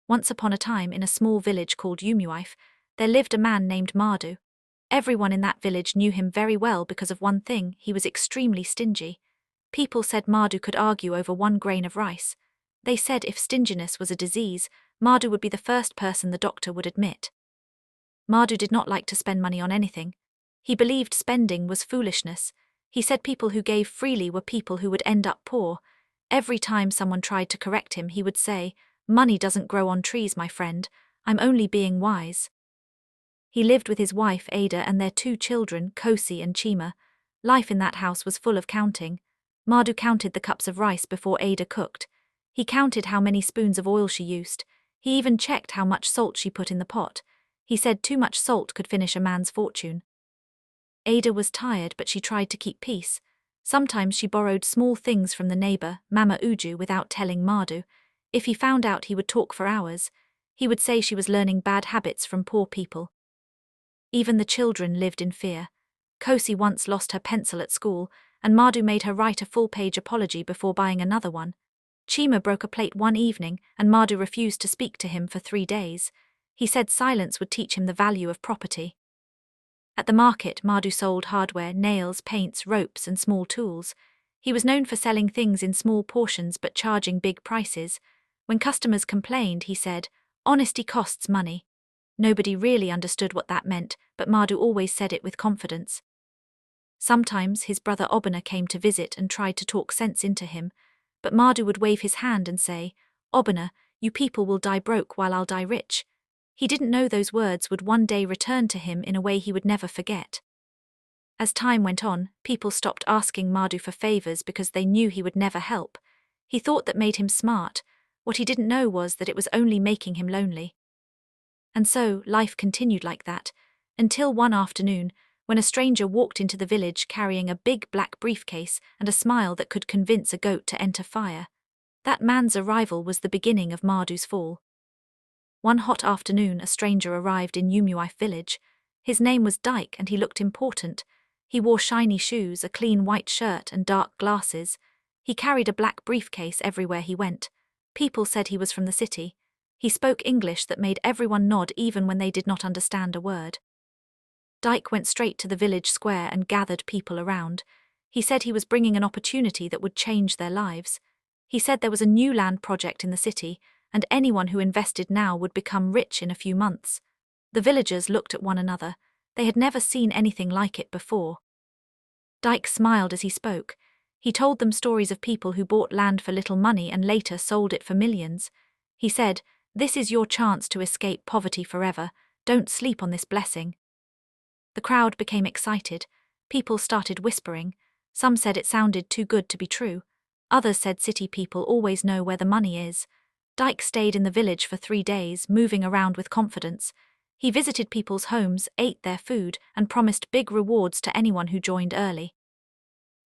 Once upon a time, in a small village called Umuife, there lived a man named Mardu. Everyone in that village knew him very well because of one thing: he was extremely stingy. People said Mardu could argue over 1 grain of rice. They said if stinginess was a disease, Mardu would be the first person the doctor would admit. Mardu did not like to spend money on anything. He believed spending was foolishness. He said people who gave freely were people who would end up poor. Every time someone tried to correct him, he would say, "Money doesn't grow on trees, my friend. I'm only being wise." He lived with his wife Ada and their 2 children, Kosi and Chima. Life in that house was full of counting. Mardu counted the cups of rice before Ada cooked. He counted how many spoons of oil she used. He even checked how much salt she put in the pot. He said too much salt could finish a man's fortune. Ada was tired, but she tried to keep peace. Sometimes she borrowed small things from the neighbor, Mama Uju, without telling Mardu. If he found out, he would talk for hours. He would say she was learning bad habits from poor people. Even the children lived in fear. Kosi once lost her pencil at school, and Mardu made her write a full-page apology before buying another one. Chima broke a plate one evening, and Mardu refused to speak to him for 3 days. He said silence would teach him the value of property. At the market, Mardu sold hardware, nails, paints, ropes, and small tools. He was known for selling things in small portions but charging big prices. When customers complained, he said, "Honesty costs money." Nobody really understood what that meant, but Mardu always said it with confidence. Sometimes his brother Obana came to visit and tried to talk sense into him, but Mardu would wave his hand and say, "Obana, you people will die broke while I'll die rich." He didn't know those words would one day return to him in a way he would never forget. As time went on, people stopped asking Mardu for favors because they knew he would never help. He thought that made him smart. What he didn't know was that it was only making him lonely. And so, life continued like that, until one afternoon, when a stranger walked into the village carrying a big black briefcase and a smile that could convince a goat to enter fire. That man's arrival was the beginning of Mardu's fall. One hot afternoon, a stranger arrived in Umuife village. His name was Dyke, and he looked important. He wore shiny shoes, a clean white shirt, and dark glasses. He carried a black briefcase everywhere he went. People said he was from the city. He spoke English that made everyone nod even when they did not understand a word. Dyke went straight to the village square and gathered people around. He said he was bringing an opportunity that would change their lives. He said there was a new land project in the city, and anyone who invested now would become rich in a few months. The villagers looked at one another. They had never seen anything like it before. Dyke smiled as he spoke. He told them stories of people who bought land for little money and later sold it for millions. He said, "This is your chance to escape poverty forever. Don't sleep on this blessing." The crowd became excited. People started whispering. Some said it sounded too good to be true. Others said city people always know where the money is. Dyke stayed in the village for 3 days, moving around with confidence. He visited people's homes, ate their food, and promised big rewards to anyone who joined early.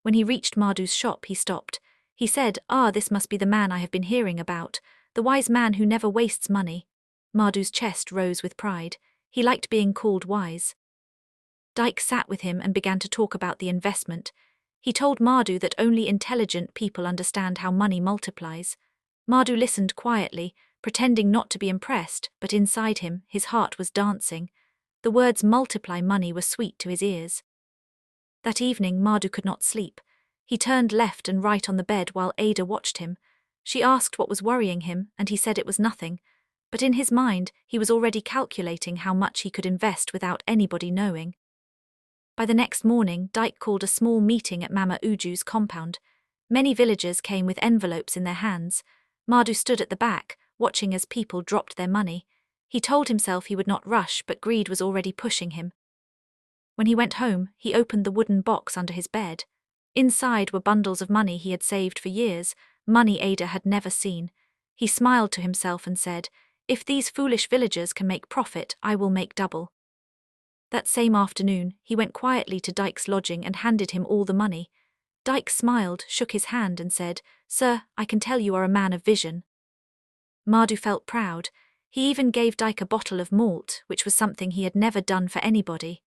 When he reached Mardu's shop, he stopped. He said, "This must be the man I have been hearing about, the wise man who never wastes money." Mardu's chest rose with pride. He liked being called wise. Dyke sat with him and began to talk about the investment. He told Mardu that only intelligent people understand how money multiplies. Mardu listened quietly, pretending not to be impressed, but inside him, his heart was dancing. The words multiply money were sweet to his ears. That evening, Mardu could not sleep. He turned left and right on the bed while Ada watched him. She asked what was worrying him, and he said it was nothing. But in his mind, he was already calculating how much he could invest without anybody knowing. By the next morning, Dyke called a small meeting at Mama Uju's compound. Many villagers came with envelopes in their hands. Mardu stood at the back, watching as people dropped their money. He told himself he would not rush, but greed was already pushing him. When he went home, he opened the wooden box under his bed. Inside were bundles of money he had saved for years, money Ada had never seen. He smiled to himself and said, "If these foolish villagers can make profit, I will make double." That same afternoon, he went quietly to Dyke's lodging and handed him all the money. Dyke smiled, shook his hand and said, "Sir, I can tell you are a man of vision." Mardu felt proud. He even gave Dyke a bottle of malt, which was something he had never done for anybody.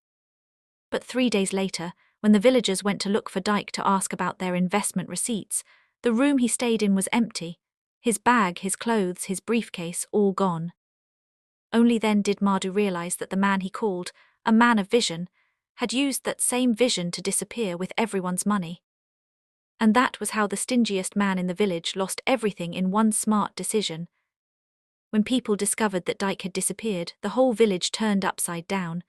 But 3 days later, when the villagers went to look for Dyke to ask about their investment receipts, the room he stayed in was empty. His bag, his clothes, his briefcase, all gone. Only then did Madhu realize that the man he called a man of vision had used that same vision to disappear with everyone's money. And that was how the stingiest man in the village lost everything in one smart decision. When people discovered that Dyke had disappeared, the whole village turned upside down.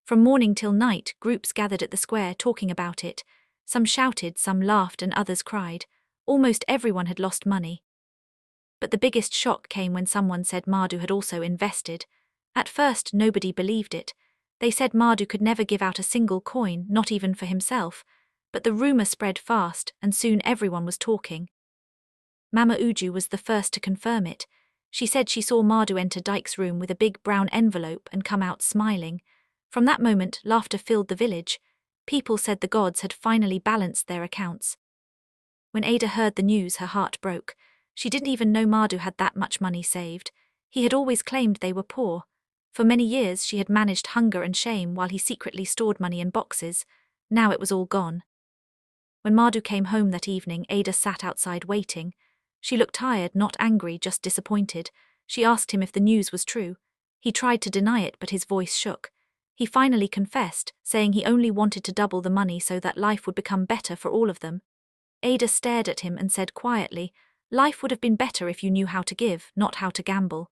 From morning till night, groups gathered at the square talking about it. Some shouted, some laughed, and others cried. Almost everyone had lost money. But the biggest shock came when someone said Madhu had also invested. At first, nobody believed it. They said Madhu could never give out a single coin, not even for himself. But the rumor spread fast, and soon everyone was talking. Mama Uju was the first to confirm it. She said she saw Madhu enter Dyke's room with a big brown envelope and come out smiling. From that moment, laughter filled the village. People said the gods had finally balanced their accounts. When Ada heard the news, her heart broke. She didn't even know Madhu had that much money saved. He had always claimed they were poor. For many years she had managed hunger and shame while he secretly stored money in boxes. Now it was all gone. When Madhu came home that evening, Ada sat outside waiting. She looked tired, not angry, just disappointed. She asked him if the news was true. He tried to deny it, but his voice shook. He finally confessed, saying he only wanted to double the money so that life would become better for all of them. Ada stared at him and said quietly, "Life would have been better if you knew how to give, not how to gamble."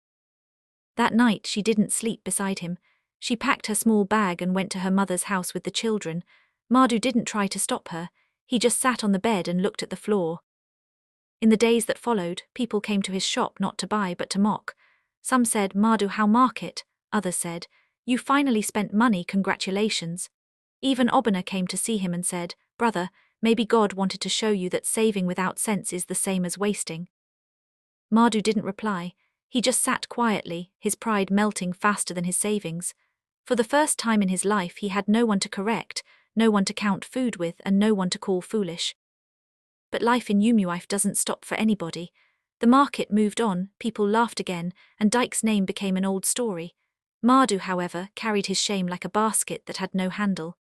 That night she didn't sleep beside him. She packed her small bag and went to her mother's house with the children. Madhu didn't try to stop her. He just sat on the bed and looked at the floor. In the days that followed, people came to his shop not to buy but to mock. Some said, "Madhu, how market?" Others said, "You finally spent money, congratulations." Even Obana came to see him and said, "Brother, maybe God wanted to show you that saving without sense is the same as wasting." Madhu didn't reply. He just sat quietly, his pride melting faster than his savings. For the first time in his life he had no one to correct, no one to count food with, and no one to call foolish. But life in Umuife doesn't stop for anybody. The market moved on, people laughed again, and Dyke's name became an old story. Madhu, however, carried his shame like a basket that had no handle.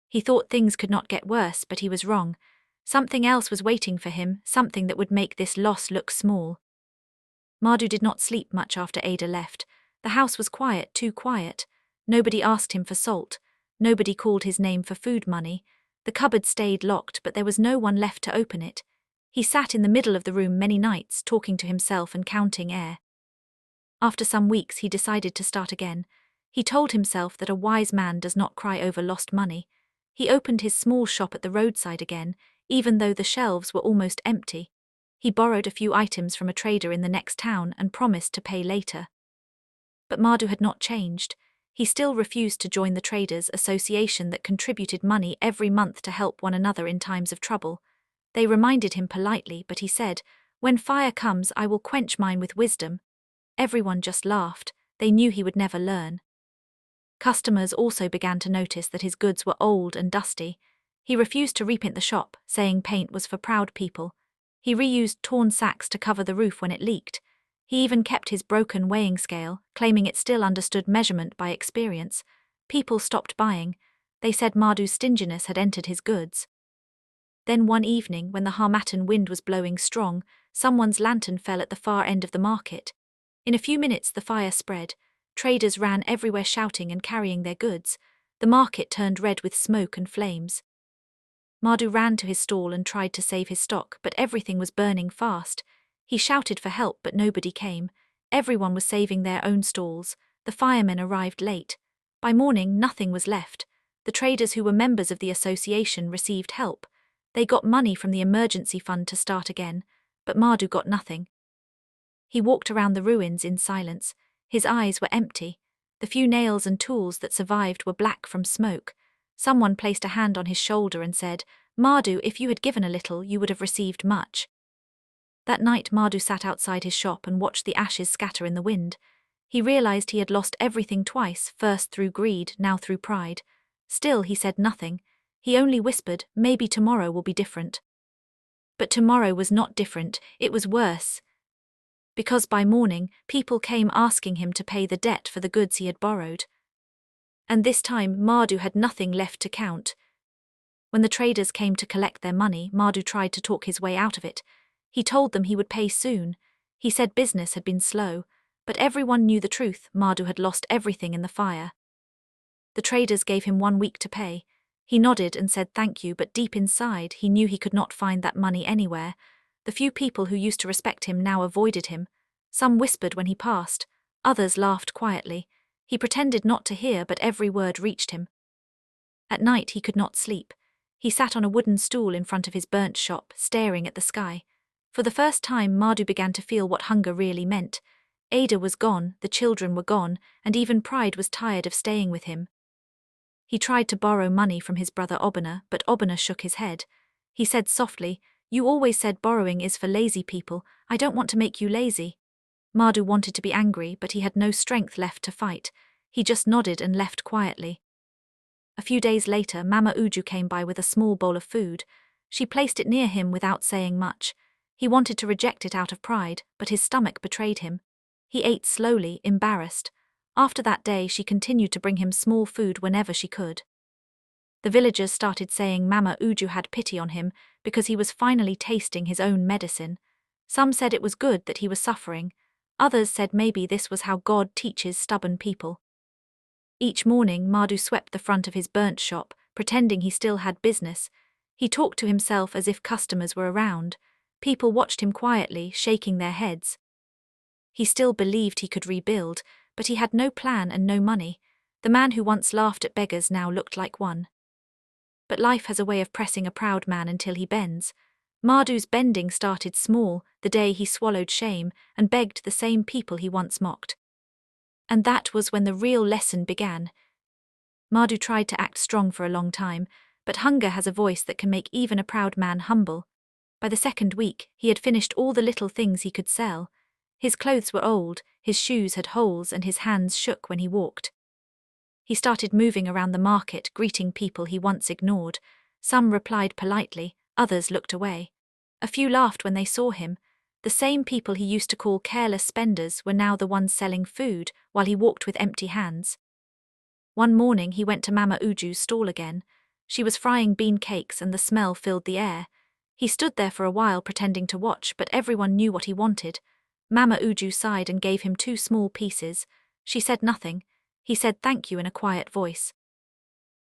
He thought things could not get worse, but he was wrong. Something else was waiting for him, something that would make this loss look small. Madhu did not sleep much after Ada left. The house was quiet, too quiet. Nobody asked him for salt. Nobody called his name for food money. The cupboard stayed locked, but there was no one left to open it. He sat in the middle of the room many nights, talking to himself and counting air. After some weeks he decided to start again. He told himself that a wise man does not cry over lost money. He opened his small shop at the roadside again, even though the shelves were almost empty. He borrowed a few items from a trader in the next town and promised to pay later. But Madhu had not changed. He still refused to join the traders' association that contributed money every month to help one another in times of trouble. They reminded him politely, but he said, "When fire comes, I will quench mine with wisdom." Everyone just laughed. They knew he would never learn. Customers also began to notice that his goods were old and dusty. He refused to repaint the shop, saying paint was for proud people. He reused torn sacks to cover the roof when it leaked. He even kept his broken weighing scale, claiming it still understood measurement by experience. People stopped buying. They said Madhu's stinginess had entered his goods. Then one evening, when the Harmattan wind was blowing strong, someone's lantern fell at the far end of the market. In a few minutes the fire spread. Traders ran everywhere shouting and carrying their goods. The market turned red with smoke and flames. Madhu ran to his stall and tried to save his stock, but everything was burning fast. He shouted for help, but nobody came. Everyone was saving their own stalls. The firemen arrived late. By morning, nothing was left. The traders who were members of the association received help. They got money from the emergency fund to start again, but Madhu got nothing. He walked around the ruins in silence. His eyes were empty. The few nails and tools that survived were black from smoke. Someone placed a hand on his shoulder and said, "Madhu, if you had given a little, you would have received much." That night Madhu sat outside his shop and watched the ashes scatter in the wind. He realized he had lost everything twice, first through greed, now through pride. Still he said nothing. He only whispered, "Maybe tomorrow will be different." But tomorrow was not different, it was worse. Because by morning, people came asking him to pay the debt for the goods he had borrowed. And this time Madhu had nothing left to count. When the traders came to collect their money, Madhu tried to talk his way out of it. He told them he would pay soon. He said business had been slow, but everyone knew the truth. Mardu had lost everything in the fire. The traders gave him 1 week to pay. He nodded and said thank you, but deep inside he knew he could not find that money anywhere. The few people who used to respect him now avoided him. Some whispered when he passed, others laughed quietly. He pretended not to hear, but every word reached him. At night he could not sleep. He sat on a wooden stool in front of his burnt shop, staring at the sky. For the first time Mardu began to feel what hunger really meant. Ada was gone, the children were gone, and even Pride was tired of staying with him. He tried to borrow money from his brother Obana, but Obana shook his head. He said softly, "You always said borrowing is for lazy people. I don't want to make you lazy." Mardu wanted to be angry, but he had no strength left to fight. He just nodded and left quietly. A few days later, Mama Uju came by with a small bowl of food. She placed it near him without saying much. He wanted to reject it out of pride, but his stomach betrayed him. He ate slowly, embarrassed. After that day, she continued to bring him small food whenever she could. The villagers started saying Mama Uju had pity on him because he was finally tasting his own medicine. Some said it was good that he was suffering. Others said maybe this was how God teaches stubborn people. Each morning, Mardu swept the front of his burnt shop, pretending he still had business. He talked to himself as if customers were around. People watched him quietly, shaking their heads. He still believed he could rebuild, but he had no plan and no money. The man who once laughed at beggars now looked like one. But life has a way of pressing a proud man until he bends. Mardu's bending started small, the day he swallowed shame and begged the same people he once mocked. And that was when the real lesson began. Mardu tried to act strong for a long time, but hunger has a voice that can make even a proud man humble. By the second week, he had finished all the little things he could sell. His clothes were old, his shoes had holes, and his hands shook when he walked. He started moving around the market, greeting people he once ignored. Some replied politely, others looked away. A few laughed when they saw him. The same people he used to call careless spenders were now the ones selling food, while he walked with empty hands. One morning he went to Mama Uju's stall again. She was frying bean cakes and the smell filled the air. He stood there for a while pretending to watch, but everyone knew what he wanted. Mama Uju sighed and gave him 2 small pieces. She said nothing. He said thank you in a quiet voice.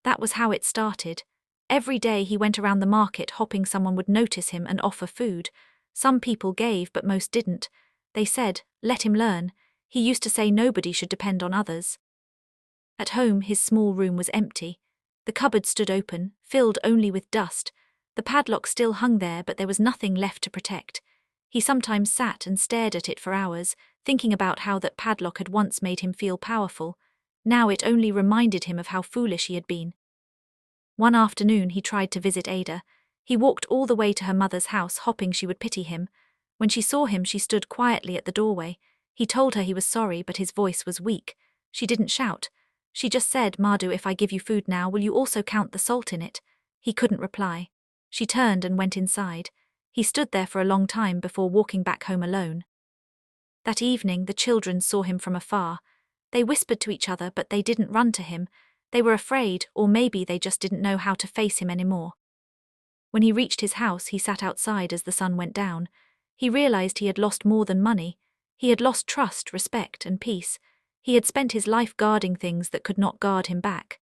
That was how it started. Every day he went around the market hoping someone would notice him and offer food. Some people gave, but most didn't. They said, let him learn. He used to say nobody should depend on others. At home, his small room was empty. The cupboard stood open, filled only with dust. The padlock still hung there, but there was nothing left to protect. He sometimes sat and stared at it for hours, thinking about how that padlock had once made him feel powerful. Now it only reminded him of how foolish he had been. One afternoon he tried to visit Ada. He walked all the way to her mother's house, hoping she would pity him. When she saw him, she stood quietly at the doorway. He told her he was sorry, but his voice was weak. She didn't shout. She just said, Mardu, if I give you food now, will you also count the salt in it? He couldn't reply. She turned and went inside. He stood there for a long time before walking back home alone. That evening, the children saw him from afar. They whispered to each other, but they didn't run to him. They were afraid, or maybe they just didn't know how to face him anymore. When he reached his house, he sat outside as the sun went down. He realized he had lost more than money. He had lost trust, respect, and peace. He had spent his life guarding things that could not guard him back.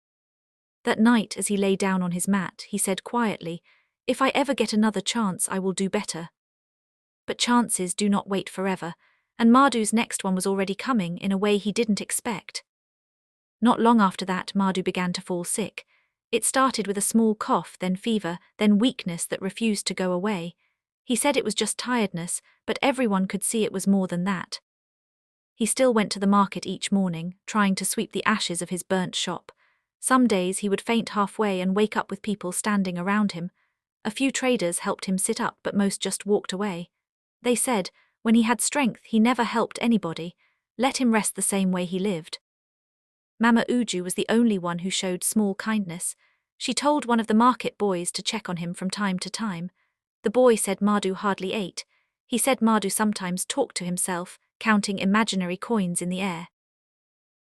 That night, as he lay down on his mat, he said quietly, if I ever get another chance, I will do better. But chances do not wait forever, and Mardu's next one was already coming in a way he didn't expect. Not long after that, Mardu began to fall sick. It started with a small cough, then fever, then weakness that refused to go away. He said it was just tiredness, but everyone could see it was more than that. He still went to the market each morning, trying to sweep the ashes of his burnt shop. Some days he would faint halfway and wake up with people standing around him. A few traders helped him sit up, but most just walked away. They said, when he had strength, he never helped anybody. Let him rest the same way he lived. Mama Uju was the only one who showed small kindness. She told one of the market boys to check on him from time to time. The boy said Mardu hardly ate. He said Mardu sometimes talked to himself, counting imaginary coins in the air.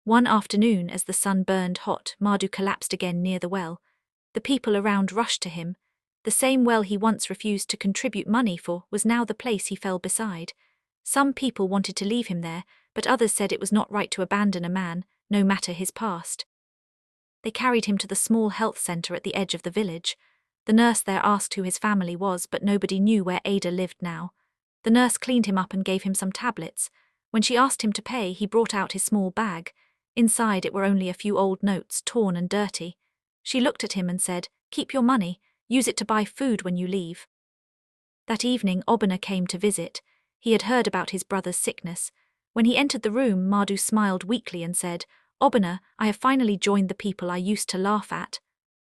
One afternoon, as the sun burned hot, Mardu collapsed again near the well. The people around rushed to him. The same well he once refused to contribute money for was now the place he fell beside. Some people wanted to leave him there, but others said it was not right to abandon a man, no matter his past. They carried him to the small health center at the edge of the village. The nurse there asked who his family was, but nobody knew where Ada lived now. The nurse cleaned him up and gave him some tablets. When she asked him to pay, he brought out his small bag. Inside it were only a few old notes, torn and dirty. She looked at him and said, "Keep your money, use it to buy food when you leave." That evening Obina came to visit. He had heard about his brother's sickness. When he entered the room, Mardu smiled weakly and said, "Obina, I have finally joined the people I used to laugh at."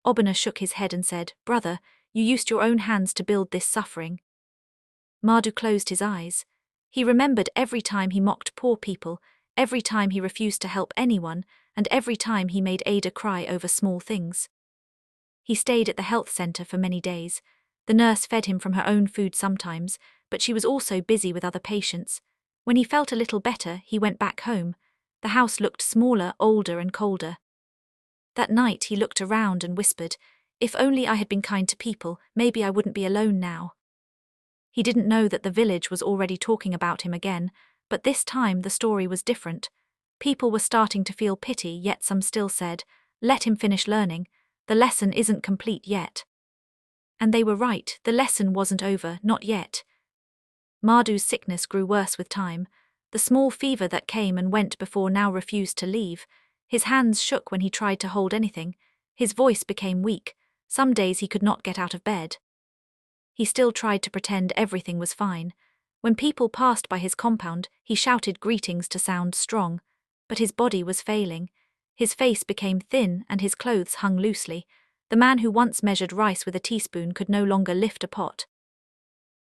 Obina shook his head and said, "Brother, you used your own hands to build this suffering." Mardu closed his eyes. He remembered every time he mocked poor people, every time he refused to help anyone, and every time he made Ada cry over small things. He stayed at the health center for many days. The nurse fed him from her own food sometimes, but she was also busy with other patients. When he felt a little better, he went back home. The house looked smaller, older and colder. That night he looked around and whispered, "If only I had been kind to people, maybe I wouldn't be alone now." He didn't know that the village was already talking about him again, but this time the story was different. People were starting to feel pity, yet some still said, "Let him finish learning. The lesson isn't complete yet." And they were right, the lesson wasn't over, not yet. Mardu's sickness grew worse with time. The small fever that came and went before now refused to leave. His hands shook when he tried to hold anything. His voice became weak. Some days he could not get out of bed. He still tried to pretend everything was fine. When people passed by his compound, he shouted greetings to sound strong. But his body was failing. His face became thin and his clothes hung loosely. The man who once measured rice with a teaspoon could no longer lift a pot.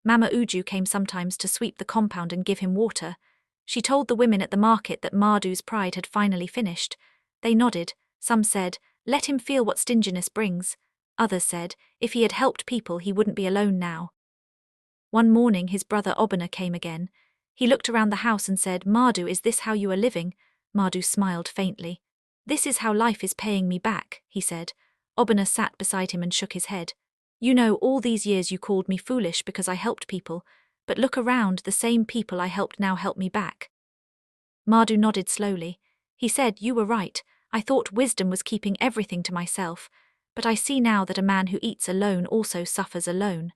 Mama Uju came sometimes to sweep the compound and give him water. She told the women at the market that Mardu's pride had finally finished. They nodded. Some said, "Let him feel what stinginess brings." Others said, if he had helped people he wouldn't be alone now. One morning his brother Obina came again. He looked around the house and said, "Mardu, is this how you are living?" Mardu smiled faintly. "This is how life is paying me back," he said. Obina sat beside him and shook his head. "You know, all these years you called me foolish because I helped people, but look around, the same people I helped now help me back." Mardu nodded slowly. He said, "You were right. I thought wisdom was keeping everything to myself, but I see now that a man who eats alone also suffers alone."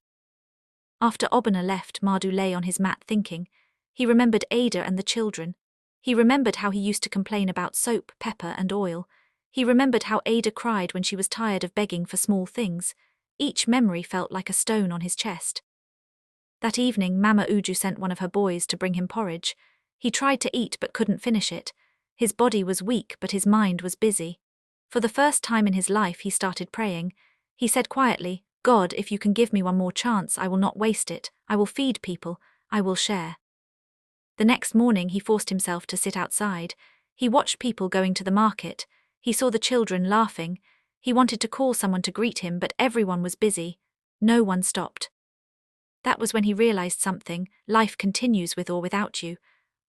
After Obina left, Mardu lay on his mat thinking. He remembered Ada and the children. He remembered how he used to complain about soap, pepper and oil. He remembered how Ada cried when she was tired of begging for small things. Each memory felt like a stone on his chest. That evening, Mama Uju sent one of her boys to bring him porridge. He tried to eat but couldn't finish it. His body was weak but his mind was busy. For the first time in his life he started praying. He said quietly, "God, if you can give me one more chance, I will not waste it. I will feed people. I will share." The next morning he forced himself to sit outside. He watched people going to the market. He saw the children laughing. He wanted to call someone to greet him, but everyone was busy. No one stopped. That was when he realized something. Life continues with or without you.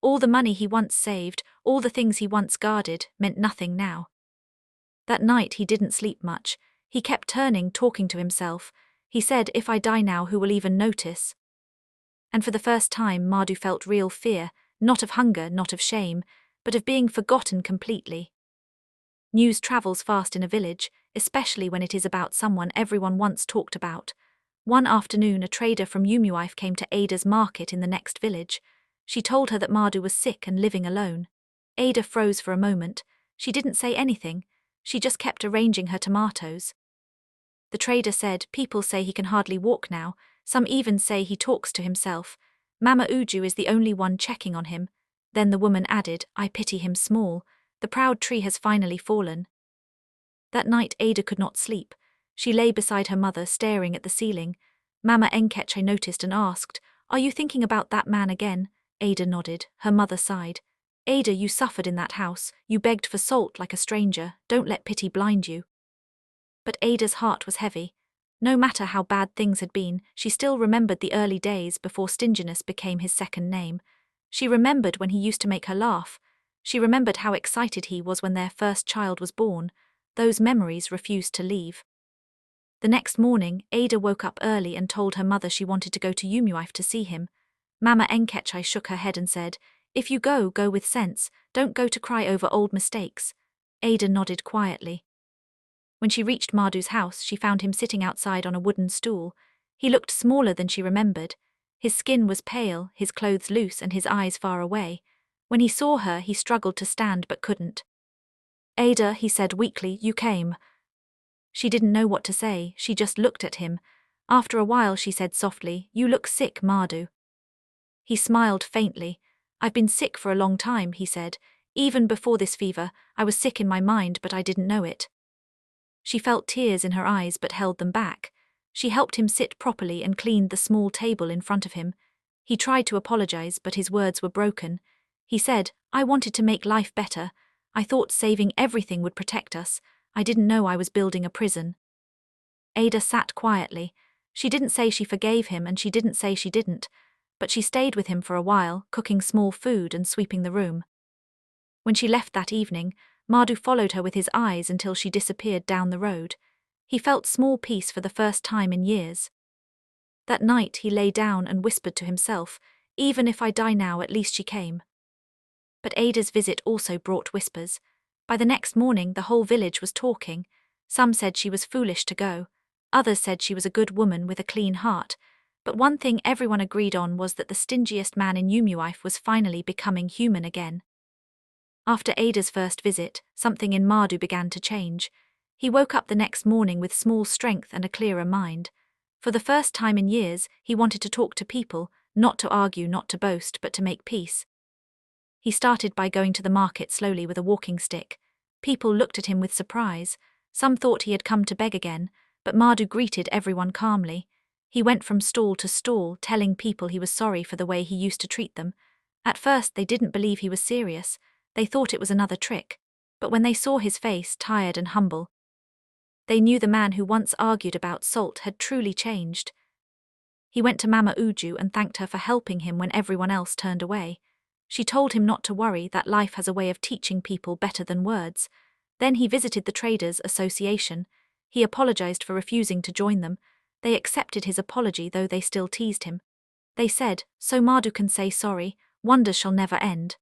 All the money he once saved, all the things he once guarded, meant nothing now. That night he didn't sleep much. He kept turning, talking to himself. He said, "If I die now, who will even notice?" And for the first time Mardu felt real fear, not of hunger, not of shame, but of being forgotten completely. News travels fast in a village, especially when it is about someone everyone once talked about. One afternoon a trader from Umuife came to Ada's market in the next village. She told her that Mardu was sick and living alone. Ada froze for a moment. She didn't say anything. She just kept arranging her tomatoes. The trader said, "People say he can hardly walk now. Some even say he talks to himself. Mama Uju is the only one checking on him." Then the woman added, "I pity him small. The proud tree has finally fallen." That night Ada could not sleep. She lay beside her mother, staring at the ceiling. Mama Enkeche noticed and asked, "Are you thinking about that man again?" Ada nodded. Her mother sighed. "Ada, you suffered in that house. You begged for salt like a stranger. Don't let pity blind you." But Ada's heart was heavy. No matter how bad things had been, she still remembered the early days before stinginess became his second name. She remembered when he used to make her laugh. She remembered how excited he was when their first child was born. Those memories refused to leave. The next morning, Ada woke up early and told her mother she wanted to go to Umuife to see him. Mama Enkechai shook her head and said, "If you go, go with sense, don't go to cry over old mistakes." Ada nodded quietly. When she reached Mardu's house, she found him sitting outside on a wooden stool. He looked smaller than she remembered. His skin was pale, his clothes loose and his eyes far away. When he saw her, he struggled to stand but couldn't. "Ada," he said weakly, "you came." She didn't know what to say, she just looked at him. After a while she said softly, "You look sick, Mardu." He smiled faintly. "I've been sick for a long time," he said. "Even before this fever, I was sick in my mind but I didn't know it." She felt tears in her eyes but held them back. She helped him sit properly and cleaned the small table in front of him. He tried to apologize but his words were broken. He said, "I wanted to make life better. I thought saving everything would protect us. I didn't know I was building a prison." Ada sat quietly. She didn't say she forgave him and she didn't say she didn't, but she stayed with him for a while, cooking small food and sweeping the room. When she left that evening, Mardu followed her with his eyes until she disappeared down the road. He felt small peace for the first time in years. That night he lay down and whispered to himself, "Even if I die now, at least she came." But Ada's visit also brought whispers. By the next morning the whole village was talking. Some said she was foolish to go. Others said she was a good woman with a clean heart. But one thing everyone agreed on was that the stingiest man in Umuife was finally becoming human again. After Ada's first visit, something in Mardu began to change. He woke up the next morning with small strength and a clearer mind. For the first time in years, he wanted to talk to people, not to argue, not to boast, but to make peace. He started by going to the market slowly with a walking stick. People looked at him with surprise. Some thought he had come to beg again, but Mardu greeted everyone calmly. He went from stall to stall, telling people he was sorry for the way he used to treat them. At first they didn't believe he was serious. They thought it was another trick. But when they saw his face, tired and humble, they knew the man who once argued about salt had truly changed. He went to Mama Uju and thanked her for helping him when everyone else turned away. She told him not to worry, that life has a way of teaching people better than words. Then he visited the Traders' Association. He apologized for refusing to join them. They accepted his apology, though they still teased him. They said, "So Mardu can say sorry, wonders shall never end."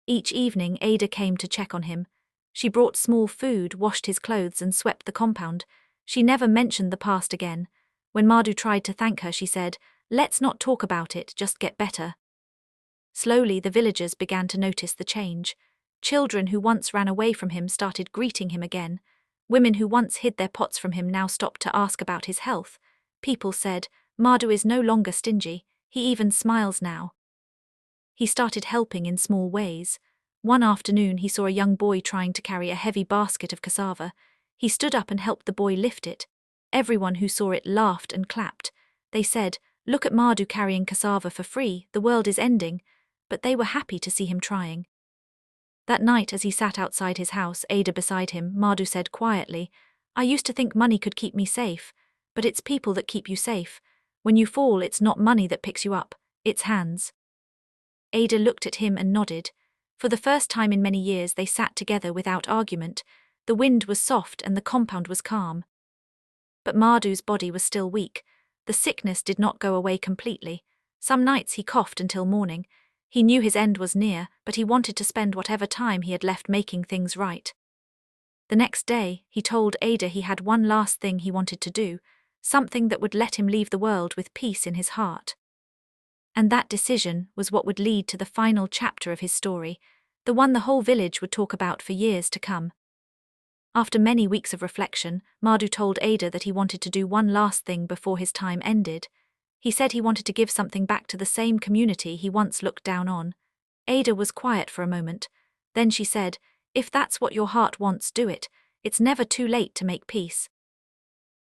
Each evening Ada came to check on him. She brought small food, washed his clothes and swept the compound. She never mentioned the past again. When Mardu tried to thank her, she said, "Let's not talk about it, just get better." Slowly the villagers began to notice the change. Children who once ran away from him started greeting him again. Women who once hid their pots from him now stopped to ask about his health. People said, "Mardu is no longer stingy, he even smiles now." He started helping in small ways. One afternoon he saw a young boy trying to carry a heavy basket of cassava. He stood up and helped the boy lift it. Everyone who saw it laughed and clapped. They said, "Look at Mardu carrying cassava for free, the world is ending." But they were happy to see him trying. That night as he sat outside his house, Ada beside him, Mardu said quietly, "I used to think money could keep me safe, but it's people that keep you safe. When you fall, it's not money that picks you up, it's hands." Ada looked at him and nodded. For the first time in many years they sat together without argument. The wind was soft and the compound was calm. But Mardu's body was still weak. The sickness did not go away completely. Some nights he coughed until morning. He knew his end was near, but he wanted to spend whatever time he had left making things right. The next day, he told Ada he had one last thing he wanted to do, something that would let him leave the world with peace in his heart. And that decision was what would lead to the final chapter of his story, the one the whole village would talk about for years to come. After many weeks of reflection, Mardu told Ada that he wanted to do one last thing before his time ended. He said he wanted to give something back to the same community he once looked down on. Ada was quiet for a moment. Then she said, "If that's what your heart wants, do it. It's never too late to make peace."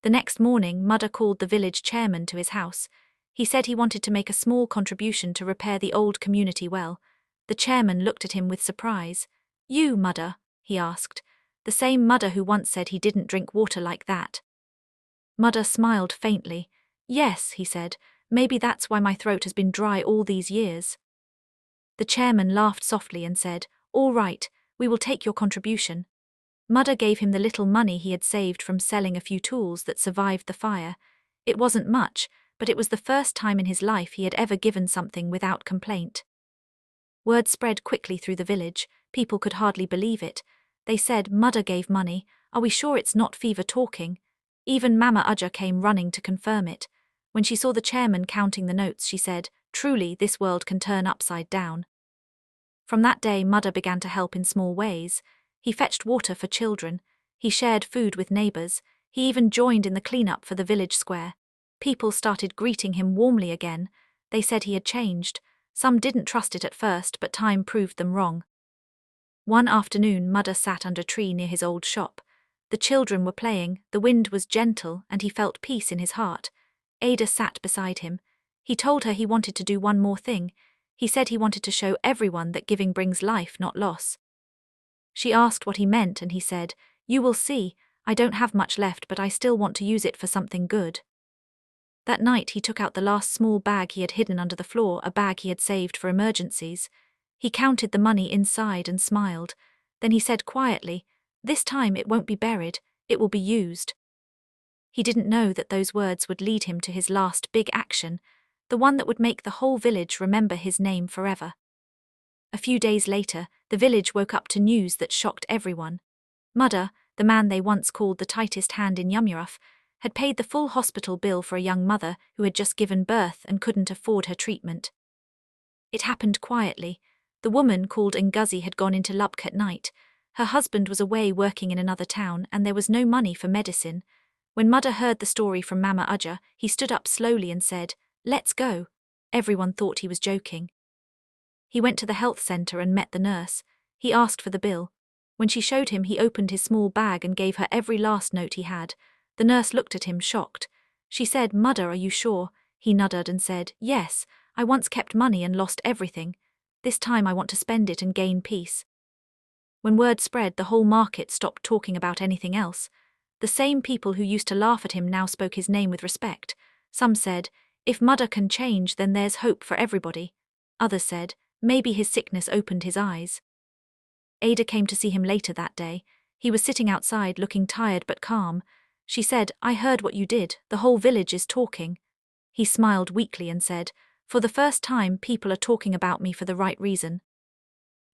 The next morning, Mudda called the village chairman to his house. He said he wanted to make a small contribution to repair the old community well. The chairman looked at him with surprise. "You, Mudda?" he asked. "The same Mudda who once said he didn't drink water like that." Mudda smiled faintly. "Yes," he said, "maybe that's why my throat has been dry all these years." The chairman laughed softly and said, "All right, we will take your contribution." Mudda gave him the little money he had saved from selling a few tools that survived the fire. It wasn't much, but it was the first time in his life he had ever given something without complaint. Word spread quickly through the village. People could hardly believe it. They said, "Mother gave money. Are we sure it's not fever talking?" Even Mama Ujja came running to confirm it. When she saw the chairman counting the notes, she said, "Truly, this world can turn upside down." From that day, Mother began to help in small ways. He fetched water for children. He shared food with neighbors. He even joined in the cleanup for the village square. People started greeting him warmly again. They said he had changed. Some didn't trust it at first, but time proved them wrong. One afternoon, Mother sat under a tree near his old shop. The children were playing, the wind was gentle, and he felt peace in his heart. Ada sat beside him. He told her he wanted to do one more thing. He said he wanted to show everyone that giving brings life, not loss. She asked what he meant, and he said, "You will see. I don't have much left, but I still want to use it for something good." That night he took out the last small bag he had hidden under the floor, a bag he had saved for emergencies. He counted the money inside and smiled. Then he said quietly, "This time it won't be buried, it will be used." He didn't know that those words would lead him to his last big action, the one that would make the whole village remember his name forever. A few days later, the village woke up to news that shocked everyone. Mudda, the man they once called the tightest hand in Yamuruf, had paid the full hospital bill for a young mother who had just given birth and couldn't afford her treatment. It happened quietly. The woman called Ngozi had gone into Lubk at night. Her husband was away working in another town, and there was no money for medicine. When Mudda heard the story from Mama Ujja, he stood up slowly and said, "Let's go." Everyone thought he was joking. He went to the health center and met the nurse. He asked for the bill. When she showed him, he opened his small bag and gave her every last note he had. The nurse looked at him, shocked. She said, "Mudda, are you sure?" He nodded and said, "Yes, I once kept money and lost everything. This time I want to spend it and gain peace." When word spread, the whole market stopped talking about anything else. The same people who used to laugh at him now spoke his name with respect. Some said, "If Mudda can change, then there's hope for everybody." Others said, "Maybe his sickness opened his eyes." Ada came to see him later that day. He was sitting outside looking tired but calm. She said, "I heard what you did. The whole village is talking." He smiled weakly and said, "For the first time, people are talking about me for the right reason."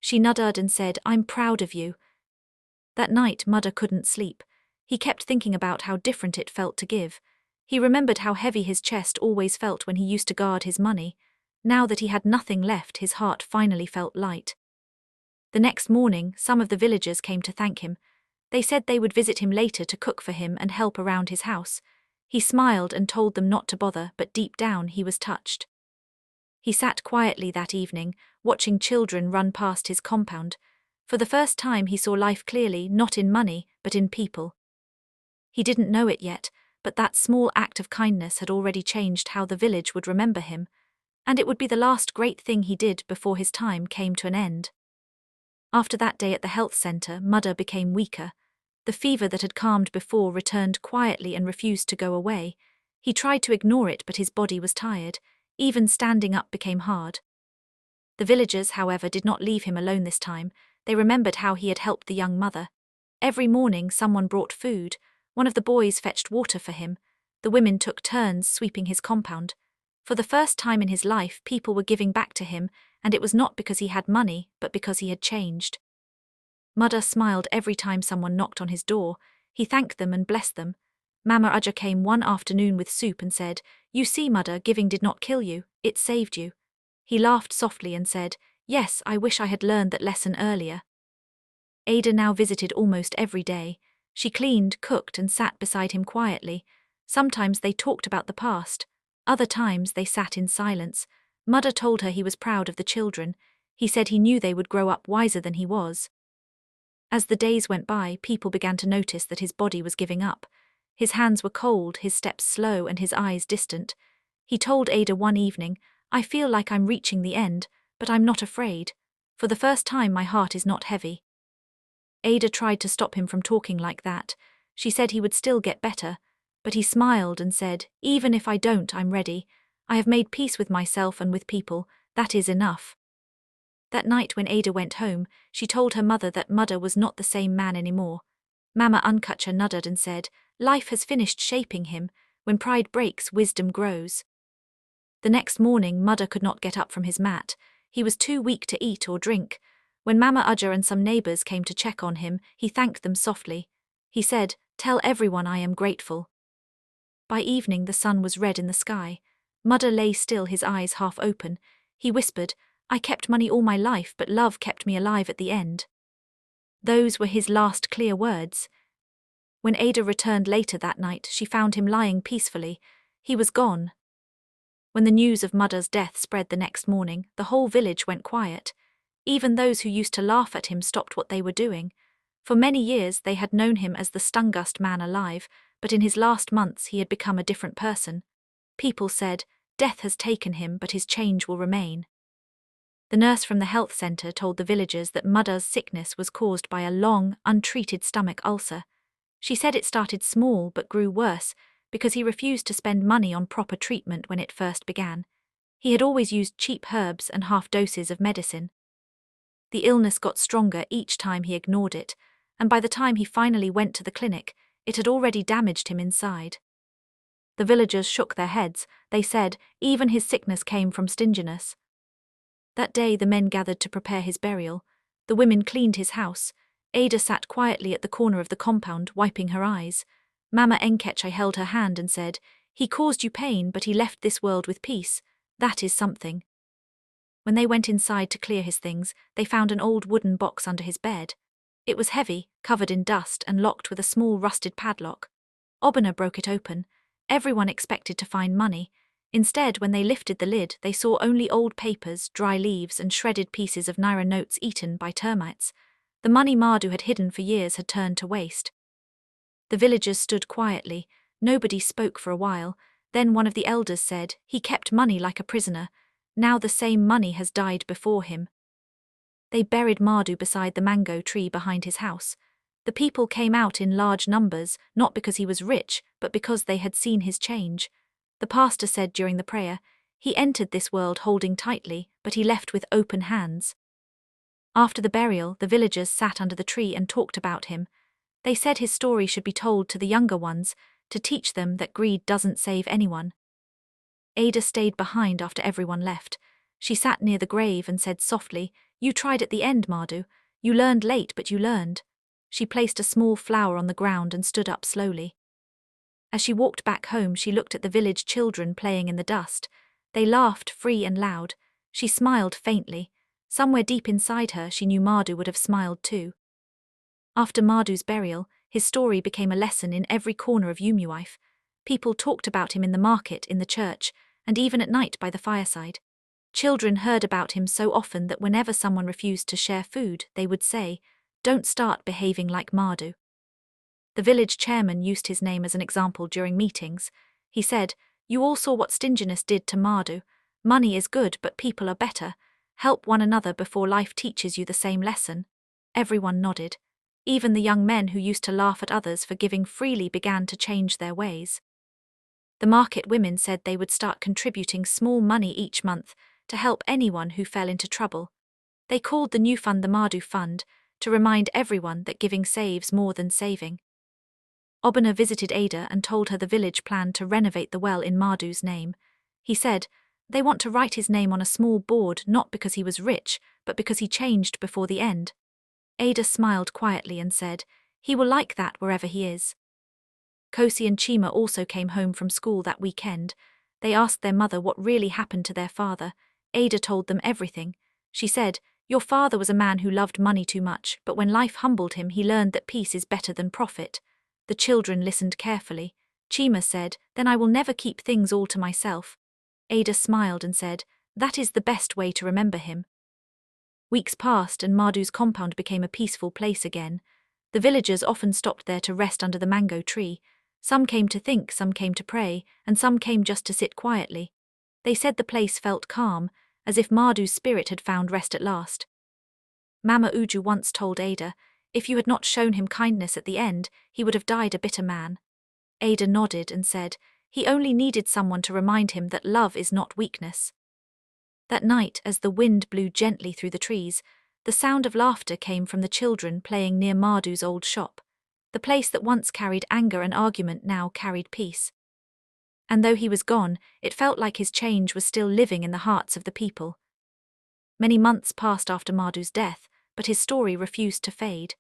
She nodded and said, "I'm proud of you." That night, Mudda couldn't sleep. He kept thinking about how different it felt to give. He remembered how heavy his chest always felt when he used to guard his money. Now that he had nothing left, his heart finally felt light. The next morning, some of the villagers came to thank him. They said they would visit him later to cook for him and help around his house. He smiled and told them not to bother, but deep down he was touched. He sat quietly that evening, watching children run past his compound. For the first time he saw life clearly, not in money, but in people. He didn't know it yet, but that small act of kindness had already changed how the village would remember him, and it would be the last great thing he did before his time came to an end. After that day at the health center, Mudda became weaker. The fever that had calmed before returned quietly and refused to go away. He tried to ignore it, but his body was tired. Even standing up became hard. The villagers, however, did not leave him alone this time. They remembered how he had helped the young mother. Every morning someone brought food. One of the boys fetched water for him. The women took turns sweeping his compound. For the first time in his life, people were giving back to him, and it was not because he had money, but because he had changed. Mudda smiled every time someone knocked on his door. He thanked them and blessed them. Mama Ujja came one afternoon with soup and said, "You see, Mudda, giving did not kill you, it saved you." He laughed softly and said, "Yes, I wish I had learned that lesson earlier." Ada now visited almost every day. She cleaned, cooked, and sat beside him quietly. Sometimes they talked about the past. Other times they sat in silence. Mudda told her he was proud of the children. He said he knew they would grow up wiser than he was. As the days went by, people began to notice that his body was giving up. His hands were cold, his steps slow, and his eyes distant. He told Ada one evening, "I feel like I'm reaching the end, but I'm not afraid. For the first time, my heart is not heavy." Ada tried to stop him from talking like that. She said he would still get better, but he smiled and said, "Even if I don't, I'm ready. I have made peace with myself and with people. That is enough." That night when Ada went home, she told her mother that Mudda was not the same man anymore. Mama Unkacha nodded and said, "Life has finished shaping him. When pride breaks, wisdom grows. The next morning, Mudder could not get up from his mat. He was too weak to eat or drink. When Mama Udger and some neighbors came to check on him, he thanked them softly. He said, "Tell everyone I am grateful." By evening the sun was red in the sky. Mudder lay still, his eyes half open. He whispered, "I kept money all my life, but love kept me alive at the end." Those were his last clear words. When Ada returned later that night, she found him lying peacefully. He was gone. When the news of Mudder's death spread the next morning, the whole village went quiet. Even those who used to laugh at him stopped what they were doing. For many years they had known him as the stungest man alive, but in his last months he had become a different person. People said, "Death has taken him, but his change will remain." The nurse from the health center told the villagers that Mudder's sickness was caused by a long, untreated stomach ulcer. She said it started small but grew worse because he refused to spend money on proper treatment when it first began. He had always used cheap herbs and half doses of medicine. The illness got stronger each time he ignored it, and by the time he finally went to the clinic, it had already damaged him inside. The villagers shook their heads. They said even his sickness came from stinginess. That day the men gathered to prepare his burial. The women cleaned his house. Ada sat quietly at the corner of the compound, wiping her eyes. Mama Enkeche held her hand and said, "He caused you pain, but he left this world with peace. That is something." When they went inside to clear his things, they found an old wooden box under his bed. It was heavy, covered in dust, and locked with a small rusted padlock. Obina broke it open. Everyone expected to find money. Instead, when they lifted the lid, they saw only old papers, dry leaves, and shredded pieces of naira notes eaten by termites. The money Mardu had hidden for years had turned to waste. The villagers stood quietly. Nobody spoke for a while. Then one of the elders said, "He kept money like a prisoner. Now the same money has died before him." They buried Mardu beside the mango tree behind his house. The people came out in large numbers, not because he was rich, but because they had seen his change. The pastor said during the prayer, "He entered this world holding tightly, but he left with open hands." After the burial, the villagers sat under the tree and talked about him. They said his story should be told to the younger ones, to teach them that greed doesn't save anyone. Ada stayed behind after everyone left. She sat near the grave and said softly, "You tried at the end, Mardu. You learned late, but you learned." She placed a small flower on the ground and stood up slowly. As she walked back home, she looked at the village children playing in the dust. They laughed free and loud. She smiled faintly. Somewhere deep inside her, she knew Mardu would have smiled too. After Mardu's burial, his story became a lesson in every corner of Umuife. People talked about him in the market, in the church, and even at night by the fireside. Children heard about him so often that whenever someone refused to share food, they would say, "Don't start behaving like Mardu." The village chairman used his name as an example during meetings. He said, "You all saw what stinginess did to Mardu. Money is good, but people are better. Help one another before life teaches you the same lesson." Everyone nodded. Even the young men who used to laugh at others for giving freely began to change their ways. The market women said they would start contributing small money each month to help anyone who fell into trouble. They called the new fund the Mardu Fund, to remind everyone that giving saves more than saving. Obina visited Ada and told her the village planned to renovate the well in Mardu's name. He said, "They want to write his name on a small board not because he was rich, but because he changed before the end." Ada smiled quietly and said, "He will like that wherever he is." Kosi and Chima also came home from school that weekend. They asked their mother what really happened to their father. Ada told them everything. She said, "Your father was a man who loved money too much, but when life humbled him, he learned that peace is better than profit." The children listened carefully. Chima said, "Then I will never keep things all to myself." Ada smiled and said, "That is the best way to remember him." Weeks passed and Mardu's compound became a peaceful place again. The villagers often stopped there to rest under the mango tree. Some came to think, some came to pray, and some came just to sit quietly. They said the place felt calm, as if Mardu's spirit had found rest at last. Mama Uju once told Ada, "If you had not shown him kindness at the end, he would have died a bitter man." Ada nodded and said, "He only needed someone to remind him that love is not weakness." That night, as the wind blew gently through the trees, the sound of laughter came from the children playing near Mardu's old shop. The place that once carried anger and argument now carried peace. And though he was gone, it felt like his change was still living in the hearts of the people. Many months passed after Mardu's death, but his story refused to fade.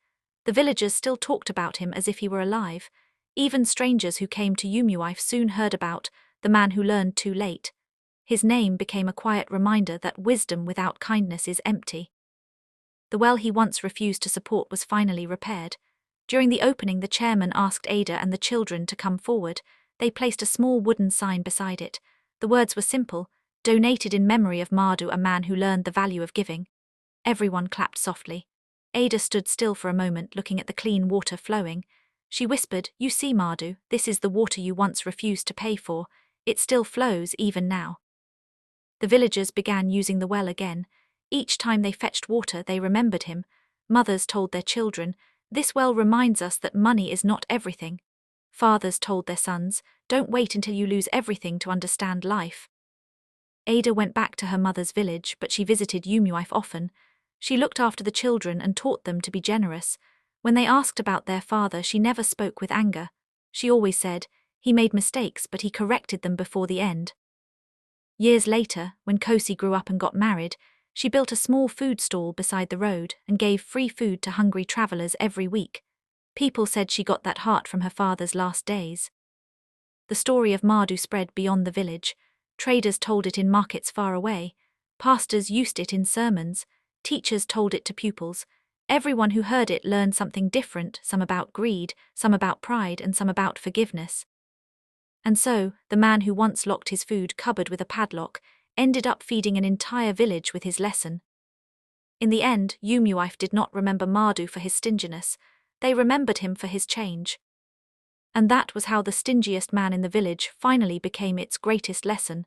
The villagers still talked about him as if he were alive. Even strangers who came to Umuife soon heard about the man who learned too late. His name became a quiet reminder that wisdom without kindness is empty. The well he once refused to support was finally repaired. During the opening, the chairman asked Ada and the children to come forward. They placed a small wooden sign beside it. The words were simple: donated in memory of Mardu, a man who learned the value of giving. Everyone clapped softly. Ada stood still for a moment, looking at the clean water flowing. She whispered, "You see, Mardu, this is the water you once refused to pay for. It still flows even now." The villagers began using the well again. Each time they fetched water, they remembered him. Mothers told their children, "This well reminds us that money is not everything." Fathers told their sons, "Don't wait until you lose everything to understand life." Ada went back to her mother's village, but she visited Umuife often. She looked after the children and taught them to be generous. When they asked about their father, she never spoke with anger. She always said, "He made mistakes, but he corrected them before the end." Years later, when Kosi grew up and got married, she built a small food stall beside the road and gave free food to hungry travelers every week. People said she got that heart from her father's last days. The story of Mardu spread beyond the village. Traders told it in markets far away. Pastors used it in sermons. Teachers told it to pupils. Everyone who heard it learned something different, some about greed, some about pride, and some about forgiveness. And so, the man who once locked his food cupboard with a padlock ended up feeding an entire village with his lesson. In the end, Umuife did not remember Mardu for his stinginess. They remembered him for his change. And that was how the stingiest man in the village finally became its greatest lesson.